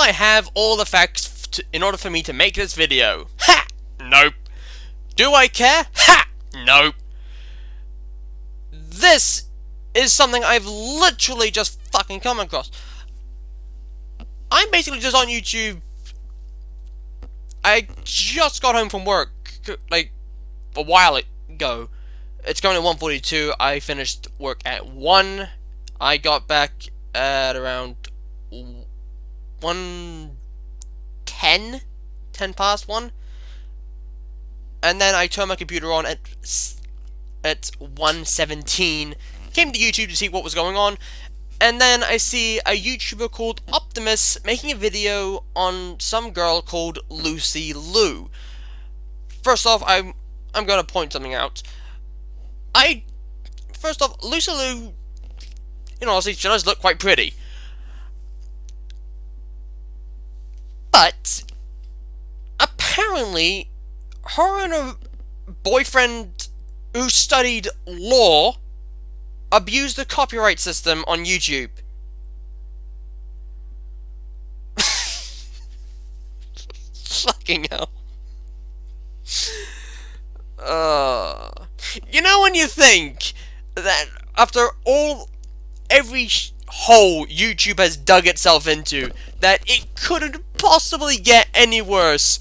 I have all the facts in order for me to make this video? Ha! Nope. Do I care? Ha! Nope. This is something I've literally just fucking come across. I'm basically just on YouTube. I just got home from work, like, a while ago. It's going at 1:42. I finished work at 1. I got back at around 1:10, 10 past 1. And then I turned my computer on at 1:17. Came to YouTube to see what was going on. And then I see a YouTuber called Optimus making a video on some girl called Suzy Lu. First off, I'm gonna point something out. First off, Suzy Lu, honestly, she does look quite pretty. But apparently, her and her boyfriend, who studied law, abused the copyright system on YouTube. Fucking hell. You know when you think that after every hole YouTube has dug itself into, that it couldn't possibly get any worse?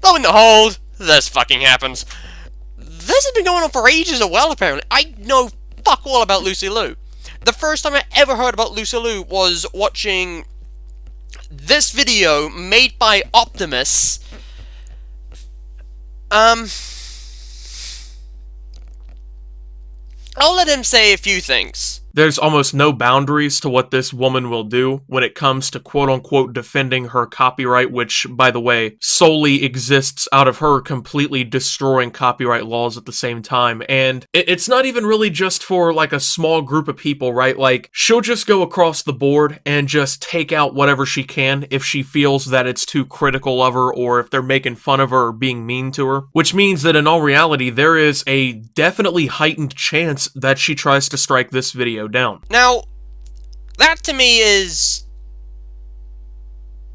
Lo and behold, this fucking happens. This has been going on for ages as well, apparently. I know fuck all about Suzy Lu. The first time I ever heard about Suzy Lu was watching this video made by Optimus. I'll let him say a few things. There's almost no boundaries to what this woman will do when it comes to quote-unquote defending her copyright, which, by the way, solely exists out of her completely destroying copyright laws at the same time. And it's not even really just for, like, a small group of people, right? Like, she'll just go across the board and just take out whatever she can if she feels that it's too critical of her or if they're making fun of her or being mean to her. Which means that in all reality, there is a definitely heightened chance that she tries to strike this video down. Now, that to me is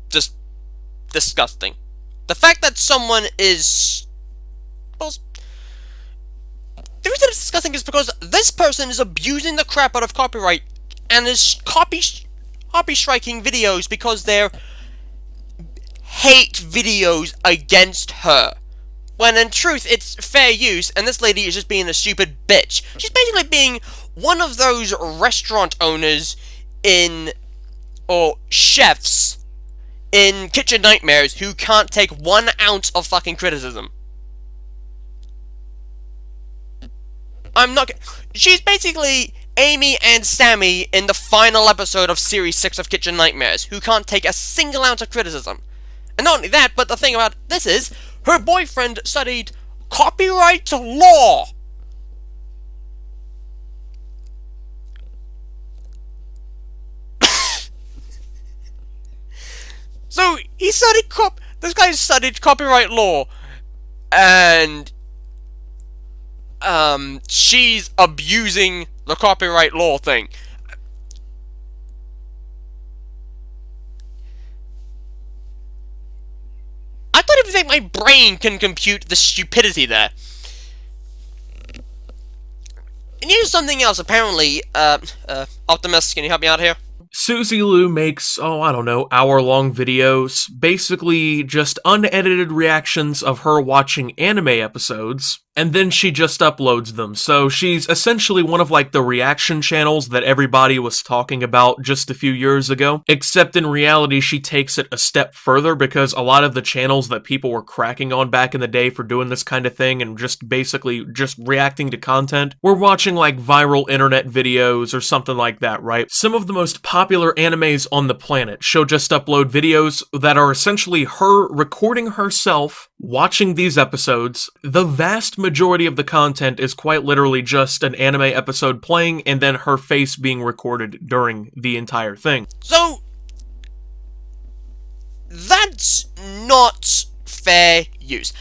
just disgusting. The fact that someone is... well, the reason it's disgusting is because this person is abusing the crap out of copyright and is copy striking videos because they're hate videos against her. When in truth, it's fair use, and this lady is just being a stupid bitch. She's basically being one of those restaurant owners or chefs in Kitchen Nightmares who can't take 1 ounce of fucking criticism. She's basically Amy and Sammy in the final episode of Series 6 of Kitchen Nightmares, who can't take a single ounce of criticism. And not only that, but the thing about this is, her boyfriend studied copyright law. So, this guy studied copyright law, and, she's abusing the copyright law thing. I don't even think my brain can compute the stupidity there. And here's something else, apparently, Optimus, can you help me out here? Suzy Lu makes, I don't know, hour-long videos, basically just unedited reactions of her watching anime episodes, and then she just uploads them. So she's essentially one of, like, the reaction channels that everybody was talking about just a few years ago, except in reality she takes it a step further because a lot of the channels that people were cracking on back in the day for doing this kind of thing and just basically just reacting to content were watching, like, viral internet videos or something like that, right? Some of the most popular animes on the planet. She'll just upload videos that are essentially her recording herself watching these episodes. The vast majority of the content is quite literally just an anime episode playing and then her face being recorded during the entire thing. So, that's not fair use.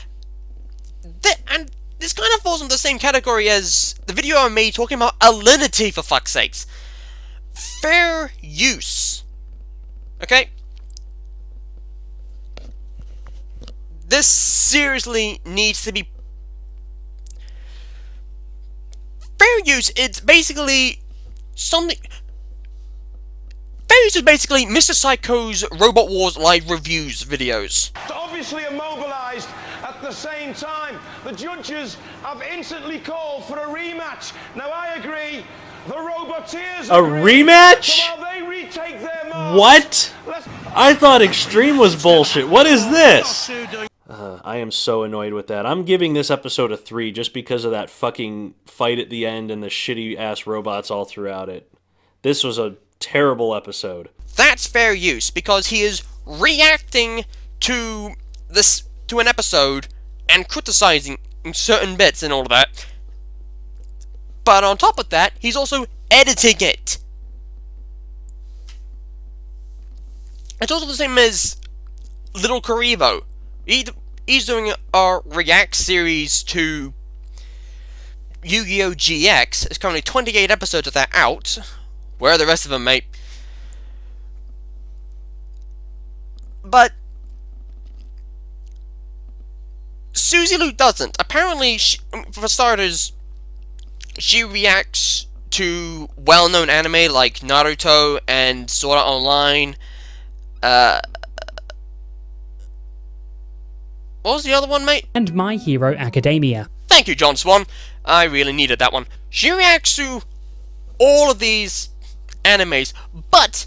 And this kind of falls into the same category as the video I made talking about alinity, for fuck's sakes. Fair use. Okay? this seriously needs to be fair use. It's basically something. Fair use is basically Mr. Psycho's Robot Wars live reviews videos. Obviously immobilised at the same time. The judges have instantly called for a rematch. Now I agree. The Roboteers agree. Rematch? So while they retake their marks, What? let's I thought Extreme was bullshit. What is this? I am so annoyed with that. I'm giving this episode a 3 just because of that fucking fight at the end and the shitty ass robots all throughout it. This was a terrible episode. That's fair use because he is reacting to an episode and criticizing certain bits and all of that. But on top of that, he's also editing it. It's also the same as Little Karibo. He's doing a React series to Yu-Gi-Oh! GX. There's currently 28 episodes of that out. Where are the rest of them, mate? But Suzy Lu doesn't. Apparently, for starters, she reacts to well-known anime like Naruto and Sword Art Online. What was the other one, mate? And My Hero Academia. Thank you, John Swan. I really needed that one. She reacts to all of these animes, but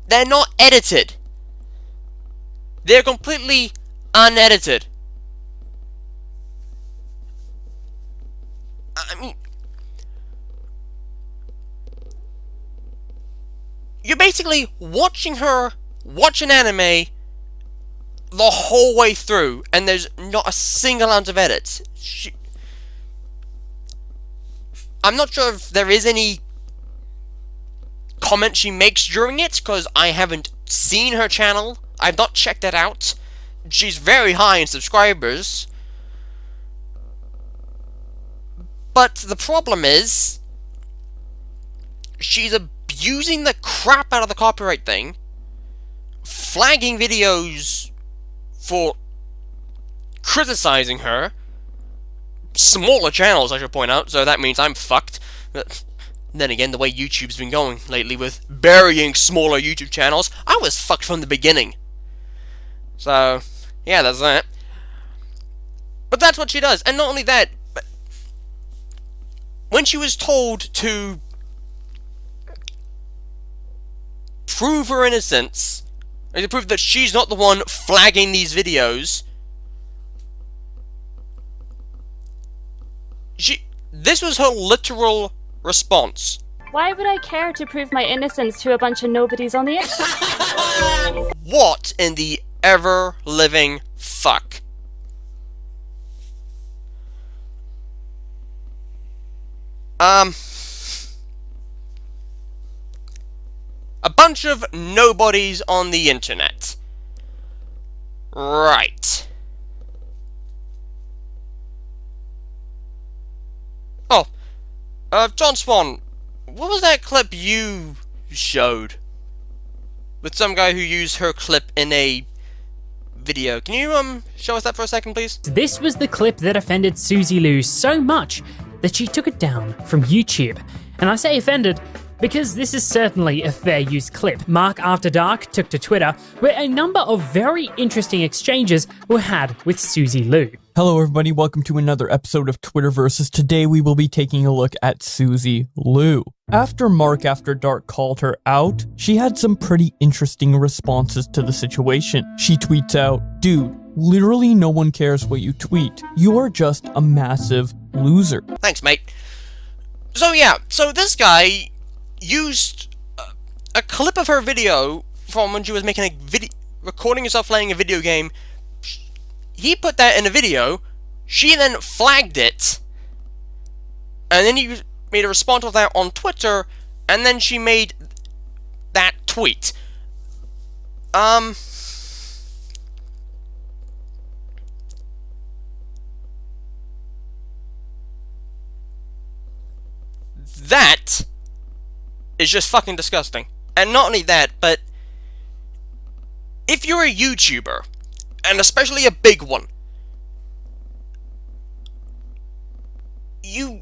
they're not edited. They're completely unedited. I mean, you're basically watching her watch an anime the whole way through, and there's not a single ounce of edits. I'm not sure if there is any comment she makes during it, because I haven't seen her channel. I've not checked that out. She's very high in subscribers. But the problem is, she's abusing the crap out of the copyright thing, flagging videos for criticizing her. Smaller channels, I should point out, so that means I'm fucked. But then again, the way YouTube's been going lately with burying smaller YouTube channels, I was fucked from the beginning. So, yeah, that's that. But that's what she does. And not only that, but when she was told to prove her innocence, and to prove that she's not the one flagging these videos, this was her literal response. Why would I care to prove my innocence to a bunch of nobodies on the internet? What in the ever-living fuck? A bunch of nobodies on the internet. Right. Oh, John Swan, what was that clip you showed? With some guy who used her clip in a video. Can you, show us that for a second, please? This was the clip that offended Suzy Lu so much that she took it down from YouTube. And I say offended because this is certainly a fair use clip. Mark After Dark took to Twitter, where a number of very interesting exchanges were had with Suzy Lu. Hello everybody, welcome to another episode of Twitterversus. Today we will be taking a look at Suzy Lu. After Mark After Dark called her out, she had some pretty interesting responses to the situation. She tweets out, "Dude, literally no one cares what you tweet. You are just a massive loser." Thanks, mate. So yeah, so this guy used a clip of her video from when she was making recording herself playing a video game. He put that in a video, she then flagged it, and then he made a response to that on Twitter, and then she made that tweet. That is just fucking disgusting. And not only that, but if you're a YouTuber, and especially a big one, you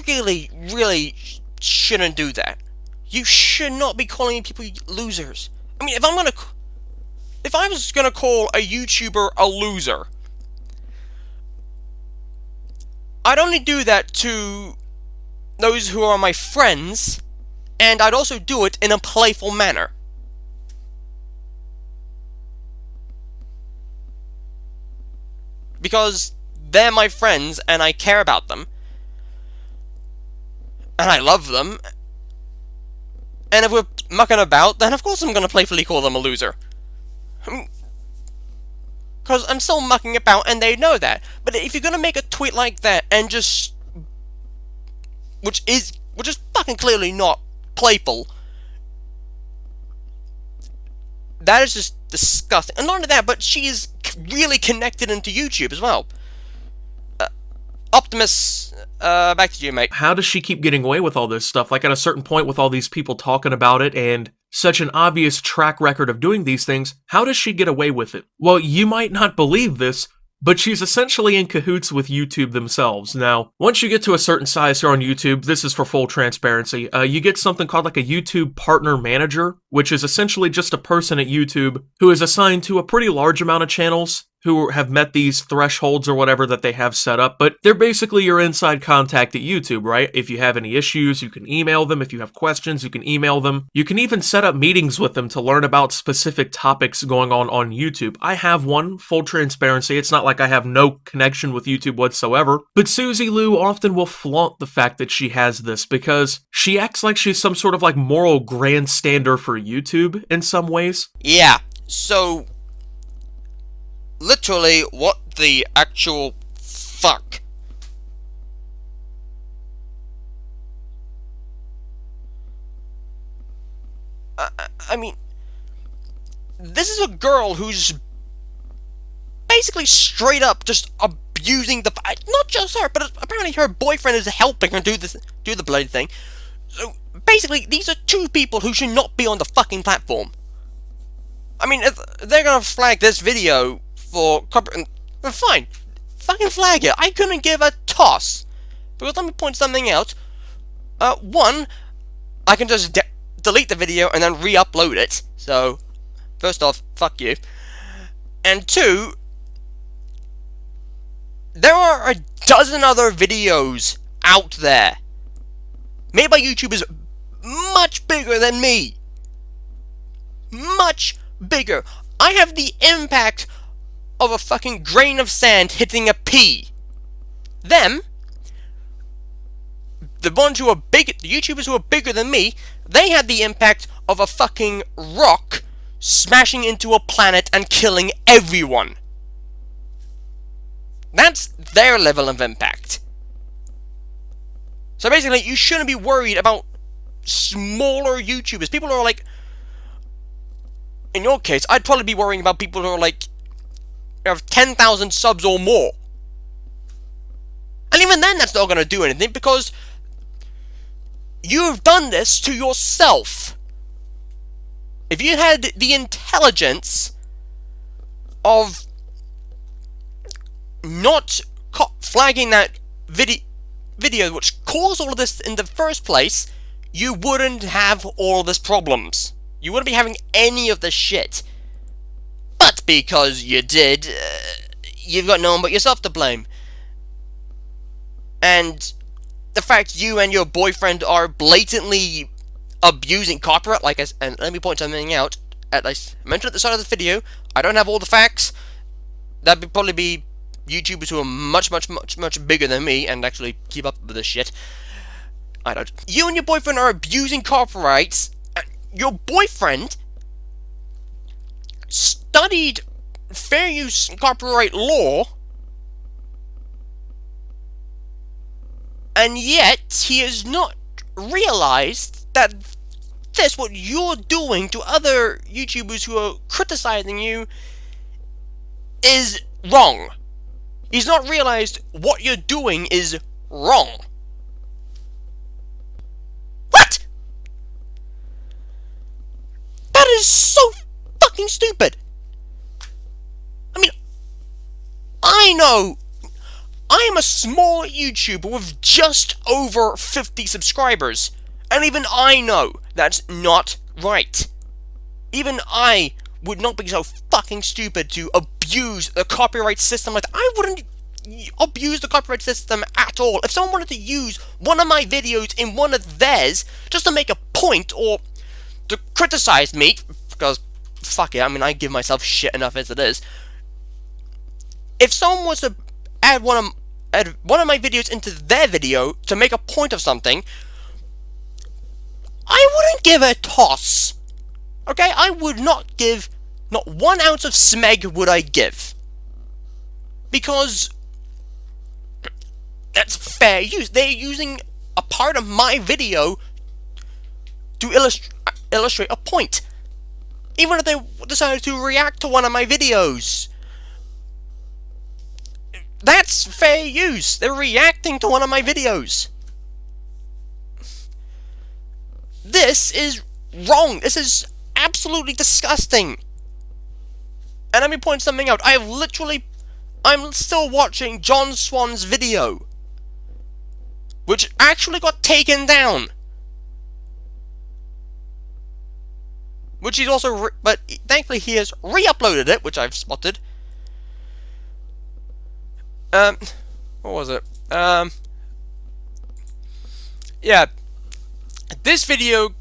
really, really shouldn't do that. You should not be calling people losers. I mean, if I was gonna call a YouTuber a loser, I'd only do that to those who are my friends, and I'd also do it in a playful manner. Because they're my friends, and I care about them, and I love them, and if we're mucking about, then of course I'm gonna playfully call them a loser. Because I'm still mucking about, and they know that. But if you're gonna make a tweet like that, and just... Which is fucking clearly not playful, that is just disgusting. And not only that, but she is really connected into YouTube as well. Optimus, back to you, mate. How does she keep getting away with all this stuff? Like, at a certain point, with all these people talking about it and such an obvious track record of doing these things, how does she get away with it? Well, you might not believe this, but she's essentially in cahoots with YouTube themselves. Now, once you get to a certain size here on YouTube, this is for full transparency, you get something called like a YouTube Partner Manager, which is essentially just a person at YouTube who is assigned to a pretty large amount of channels who have met these thresholds or whatever that they have set up, but they're basically your inside contact at YouTube, right? If you have any issues, you can email them. If you have questions, you can email them. You can even set up meetings with them to learn about specific topics going on YouTube. I have one, full transparency. It's not like I have no connection with YouTube whatsoever, but Suzy Lu often will flaunt the fact that she has this because she acts like she's some sort of like moral grandstander for YouTube in some ways. Yeah, so... literally, what the actual fuck? I mean, this is a girl who's basically straight up just abusing the... not just her, but apparently her boyfriend is helping her do the bloody thing. So, basically, these are two people who should not be on the fucking platform. I mean, if they're gonna flag this video for copyright, fine, fucking flag it. I couldn't give a toss. Because let me point something out. One, I can just delete the video and then re-upload it. So, first off, fuck you. And two, there are a dozen other videos out there made by YouTubers much bigger than me. Much bigger. I have the impact of a fucking grain of sand hitting a pea. Them, the ones who are big, the YouTubers who are bigger than me, they had the impact of a fucking rock smashing into a planet and killing everyone. That's their level of impact. So basically, you shouldn't be worried about smaller YouTubers. People who are like... in your case, I'd probably be worrying about people who are like... have 10,000 subs or more. And even then, that's not going to do anything, because you've done this to yourself. If you had the intelligence of not flagging that video which caused all of this in the first place, you wouldn't have all this problems. You wouldn't be having any of this shit. But because you did, you've got no one but yourself to blame. And the fact you and your boyfriend are blatantly abusing copyright, like I said, and let me point something out. As I mentioned at the start of this video, I don't have all the facts. That'd probably be YouTubers who are much bigger than me and actually keep up with this shit. I don't. You and your boyfriend are abusing copyrights. Your boyfriend studied fair use copyright law, and yet he has not realized that this, what you're doing to other YouTubers who are criticizing you, is wrong. He's not realized what you're doing is wrong. What? That is so fucking stupid. I mean, I know I am a small YouTuber with just over 50 subscribers, and even I know that's not right. Even I would not be so fucking stupid to abuse the copyright system like that. I wouldn't abuse the copyright system at all. If someone wanted to use one of my videos in one of theirs just to make a point or to criticize me, because fuck it, I mean, I give myself shit enough as it is. If someone was to add one of my videos into their video to make a point of something, I wouldn't give a toss. Okay, I would not give, not 1 ounce of smeg would I give. Because that's fair use. They're using a part of my video to illustrate a point. Even if they decided to react to one of my videos. That's fair use. They're reacting to one of my videos. This is wrong. This is absolutely disgusting. And let me point something out. I'm still watching John Swan's video, which actually got taken down. Which he's also, but thankfully he has re-uploaded it, which I've spotted. What was it? Yeah. This video,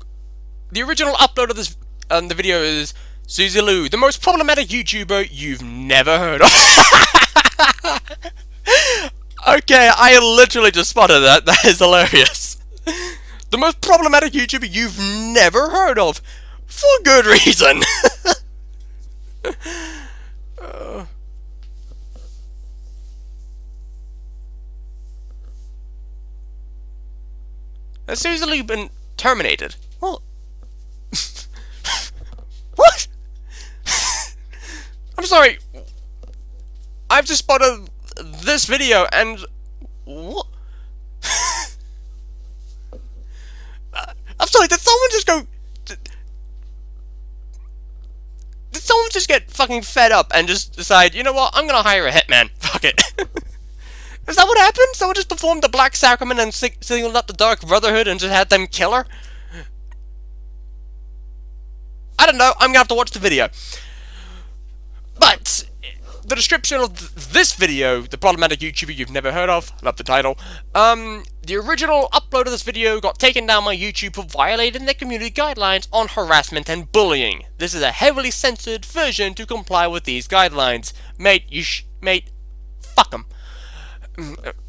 the original upload of this, the video is Suzy Lu, the most problematic YouTuber you've never heard of. Okay, I literally just spotted that. That is hilarious. The most problematic YouTuber you've never heard of. For good reason. Has Suzy Lu been terminated? Well, what? I'm sorry. I've just spotted this video and what? I'm sorry. Did someone just go? Did someone just get fucking fed up and just decide, you know what? I'm gonna hire a hitman. Fuck it. Is that what happened? Someone just performed the Black Sacrament and singled out the Dark Brotherhood and just had them kill her? I don't know. I'm gonna have to watch the video. But the description of this video, the problematic YouTuber you've never heard of, love the title. The original upload of this video got taken down by YouTube for violating their community guidelines on harassment and bullying. This is a heavily censored version to comply with these guidelines. Mate, fuck them.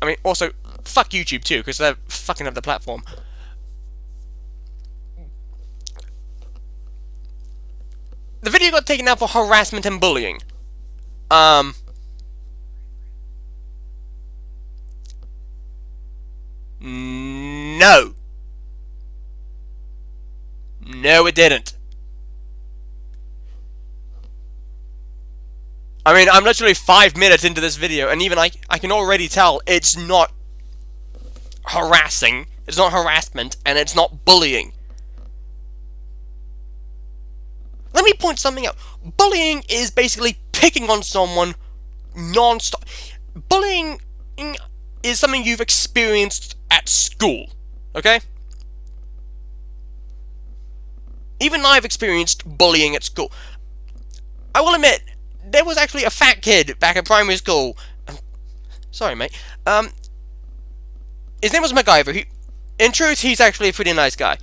I mean, also, fuck YouTube too, because they're fucking up the platform. The video got taken down for harassment and bullying. No. No, it didn't. I mean, I'm literally 5 minutes into this video, and even I can already tell it's not harassing, it's not harassment, and it's not bullying. Let me point something out. Bullying is basically picking on someone non-stop. Bullying is something you've experienced at school, okay? Even I've experienced bullying at school. I will admit, there was actually a fat kid back in primary school. Sorry, mate. His name was MacGyver. In truth, he's actually a pretty nice guy.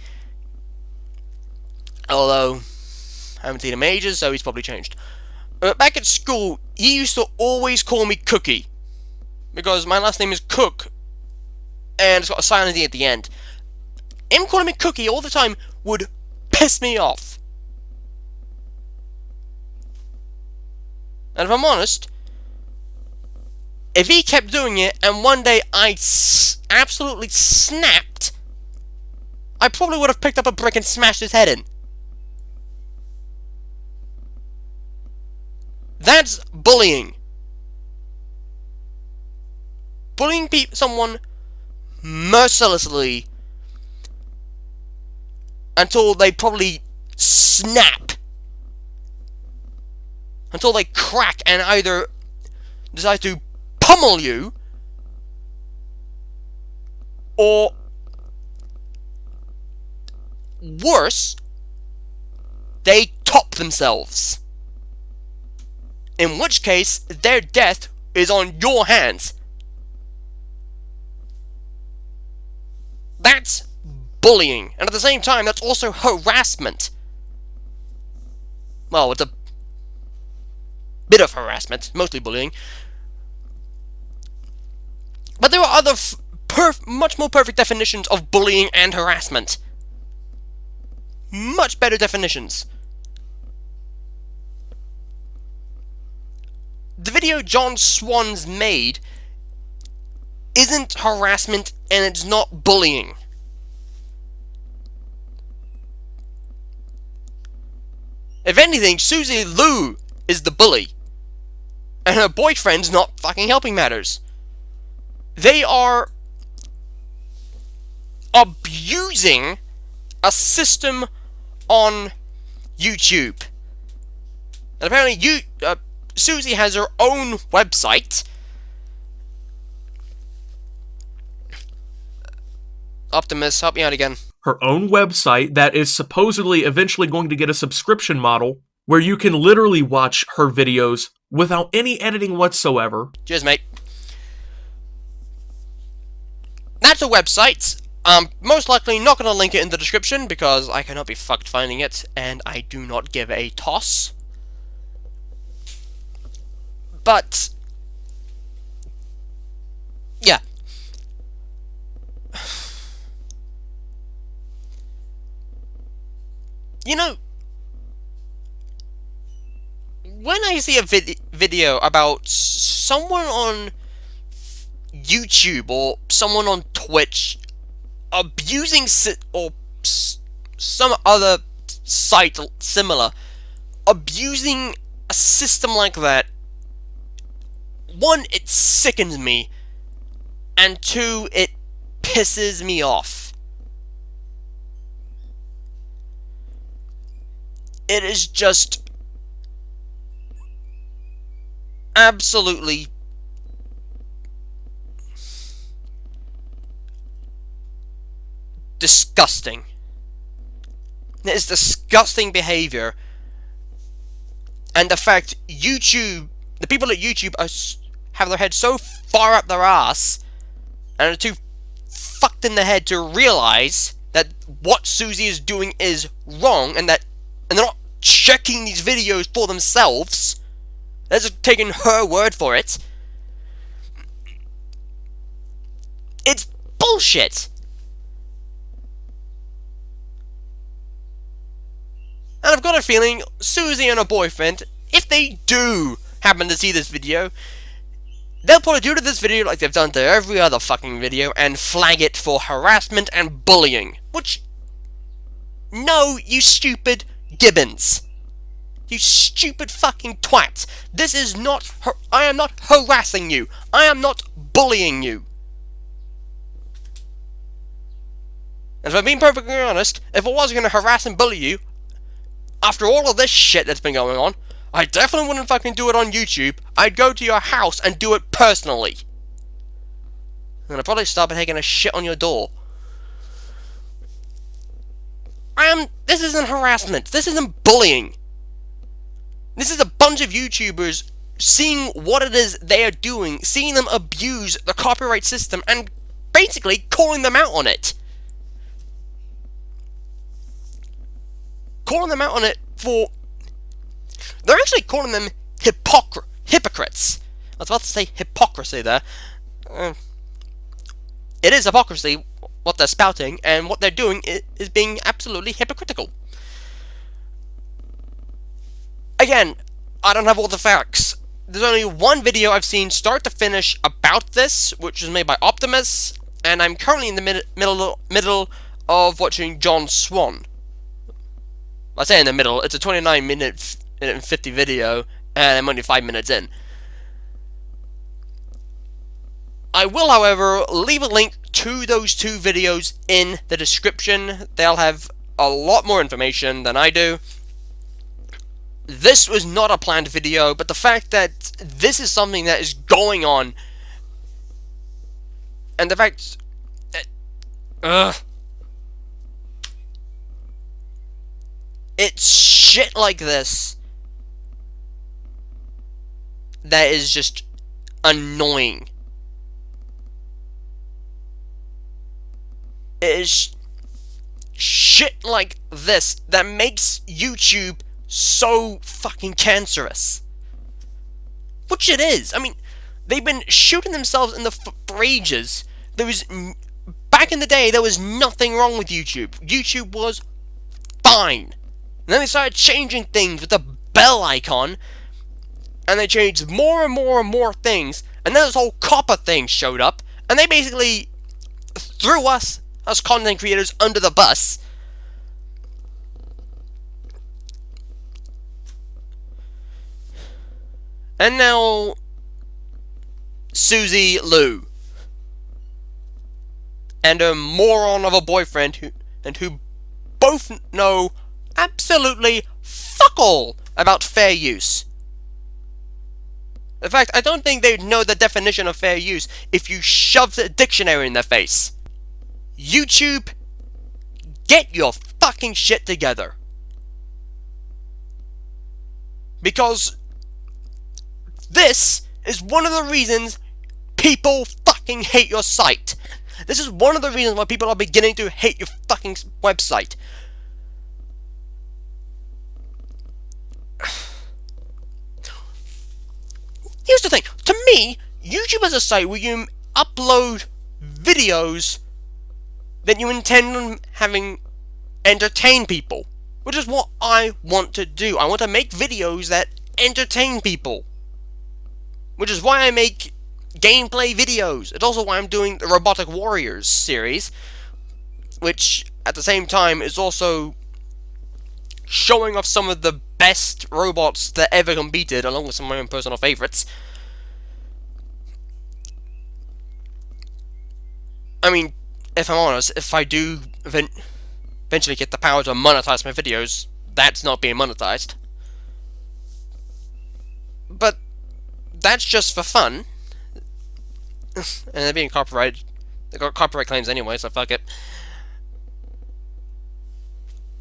Although, I haven't seen him in ages, so he's probably changed. Back at school, he used to always call me Cookie. Because my last name is Cook. And it's got a silent E at the end. Him calling me Cookie all the time would piss me off. And if I'm honest, if he kept doing it and one day I absolutely snapped, I probably would have picked up a brick and smashed his head in. That's bullying. Bullying someone mercilessly until they probably snap until they crack and either decide to pummel you, or worse, they top themselves. In which case, their death is on your hands. That's bullying, and at the same time, that's also harassment. Well, it's a bit of harassment, mostly bullying. But there are other much more perfect definitions of bullying and harassment. Much better definitions. The video John Swan's made isn't harassment and it's not bullying. If anything, Suzy Lu is the bully. And her boyfriend's not fucking helping matters. They are abusing a system on YouTube. And apparently Suzy has her own website. Optimus, help me out again. Her own website that is supposedly eventually going to get a subscription model where you can literally watch her videos without any editing whatsoever. Cheers, mate. That's a website. Most likely not going to link it in the description because I cannot be fucked finding it, and I do not give a toss. But yeah. You know, when I see a video about someone on YouTube or someone on Twitch abusing or some other site similar, abusing a system like that, one, it sickens me, and two, it pisses me off. It is just absolutely disgusting. It is disgusting behavior, and the fact YouTube, the people at YouTube have their head so far up their ass and are too fucked in the head to realize that what Suzy is doing is wrong, and they're not checking these videos for themselves. They're just taking her word for it. It's bullshit. And I've got a feeling Suzy and her boyfriend, if they do happen to see this video, they'll probably do to this video like they've done to every other fucking video and flag it for harassment and bullying. Which, no, you stupid gibbons. You stupid fucking twat. This is not, I am not harassing you. I am not bullying you. And if I'm being perfectly honest, if I was going to harass and bully you, after all of this shit that's been going on, I definitely wouldn't fucking do it on YouTube. I'd go to your house and do it personally. And I'd probably start by taking a shit on your door. This isn't harassment. This isn't bullying. This is a bunch of YouTubers seeing what it is they are doing, seeing them abuse the copyright system, and basically calling them out on it. Calling them out on it for... They're actually calling them hypocrites. I was about to say hypocrisy there. It is hypocrisy, what they're spouting, and what they're doing is being absolutely hypocritical. Again, I don't have all the facts. There's only one video I've seen start to finish about this, which was made by Optimus, and I'm currently in the middle of watching John Swan. I say in the middle, it's a 29-minute and 50 video, and I'm only 5 minutes in. I will, however, leave a link to those two videos in the description. They'll have a lot more information than I do. this was not a planned video, but the fact that this is something that is going on, and the fact that, it's shit like this that is just annoying. It is shit like this that makes YouTube so fucking cancerous. Which it is. I mean, they've been shooting themselves in the foot for ages. Back in the day, there was nothing wrong with YouTube. YouTube was fine. And then they started changing things with the bell icon, and they changed more and more and more things, and then this whole copper thing showed up, and they basically threw us content creators under the bus. And now, Suzy Lu and her moron of a boyfriend who both know absolutely fuck all about fair use. In fact, I don't think they'd know the definition of fair use if you shoved a dictionary in their face. YouTube, get your fucking shit together. Because this is one of the reasons people fucking hate your site. This is one of the reasons why people are beginning to hate your fucking website. Here's the thing. To me, YouTube is a site where you upload videos that you intend on having entertain people. Which is what I want to do. I want to make videos that entertain people. Which is why I make gameplay videos. It's also why I'm doing the Robotic Warriors series, which at the same time is also showing off some of the best robots that ever competed, along with some of my own personal favorites. I mean, if I'm honest, if I do eventually get the power to monetize my videos, that's not being monetized. But that's just for fun. And they're being copyrighted. They got copyright claims anyway, so fuck it.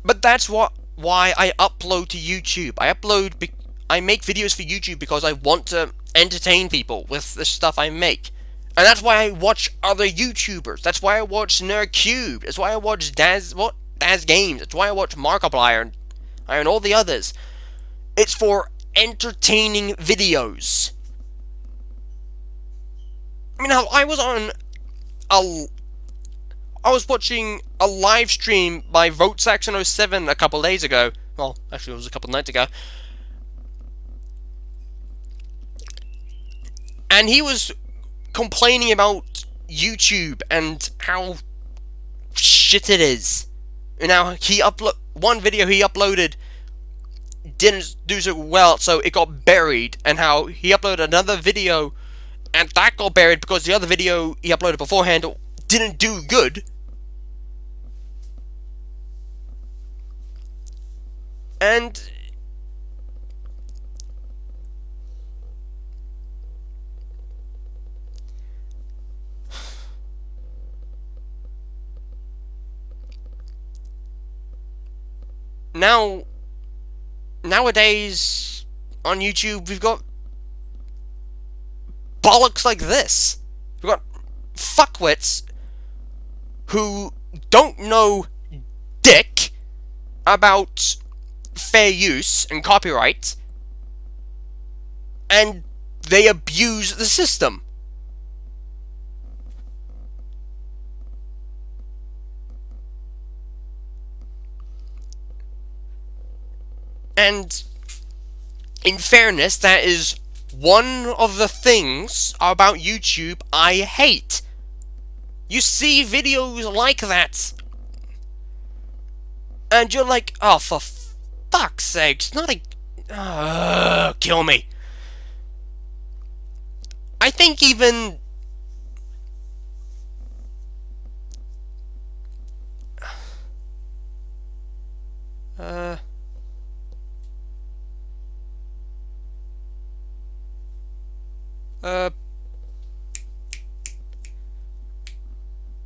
But that's why I upload to YouTube. I make videos for YouTube because I want to entertain people with the stuff I make. And that's why I watch other YouTubers. That's why I watch NerdCube. That's why I watch Daz Games. That's why I watch Markiplier and all the others. It's for entertaining videos. I mean, I was watching a live stream by VoteSaxon07 a couple days ago. Well, actually, it was a couple nights ago. And he was complaining about YouTube and how shit it is. And how one video he uploaded didn't do so well, so it got buried. And how he uploaded another video and that got buried because the other video he uploaded beforehand didn't do good. And nowadays on YouTube we've got bollocks like this. We've got fuckwits who don't know dick about fair use and copyright, and they abuse the system. And in fairness, that is one of the things about YouTube I hate. You see videos like that, and you're like, oh, for fuck's sake, it's not a... kill me. I think even...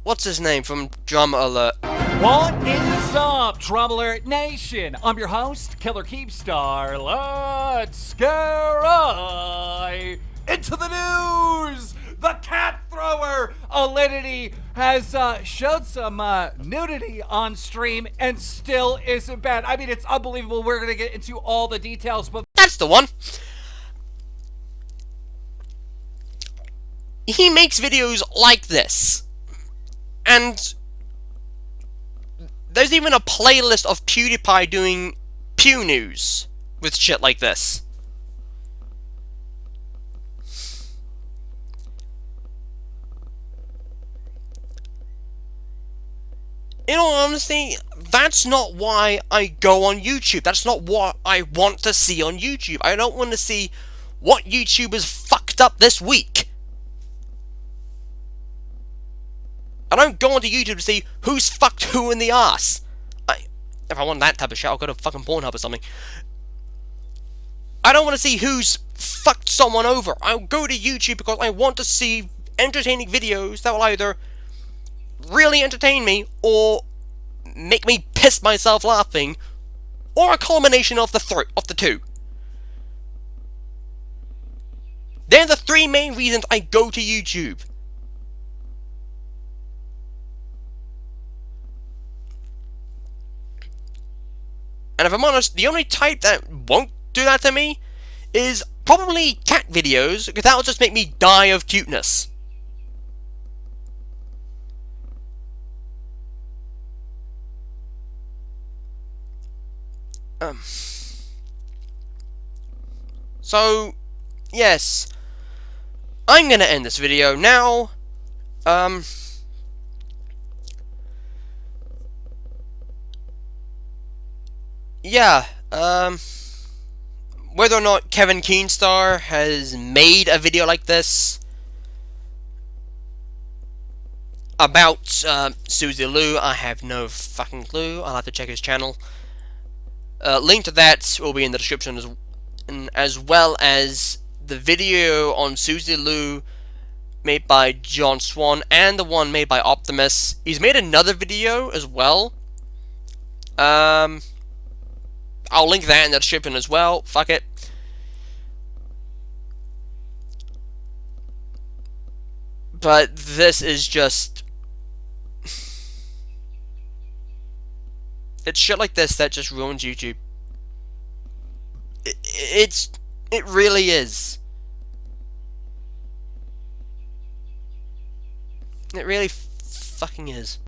What's his name from Drama Alert? What is up, Trouble Alert Nation? I'm your host, Killer Keepstar. Let's get right into the news. The cat thrower Alinity has showed some nudity on stream and still isn't bad. I mean, it's unbelievable. We're gonna get into all the details, but That's the one. He makes videos like this, and there's even a playlist of PewDiePie doing Pew News with shit like this. In all honesty, that's not why I go on YouTube. That's not what I want to see on YouTube. I don't want to see what YouTubers fucked up this week. I don't go onto YouTube to see who's fucked who in the ass. If I want that type of shit, I'll go to fucking Pornhub or something. I don't want to see who's fucked someone over. I'll go to YouTube because I want to see entertaining videos that will either really entertain me or make me piss myself laughing, or a culmination of the two. They're the three main reasons I go to YouTube. And if I'm honest, the only type that won't do that to me is probably cat videos, because that'll just make me die of cuteness. So, yes. I'm gonna end this video now. Yeah, whether or not Kevin Keenstar has made a video like this about Suzy Lu, I have no fucking clue. I'll have to check his channel. Link to that will be in the description as well as the video on Suzy Lu made by John Swan and the one made by Optimus. He's made another video as well. I'll link that in the description as well. Fuck it. But this is just... it's shit like this that just ruins YouTube. It really is. It really fucking is.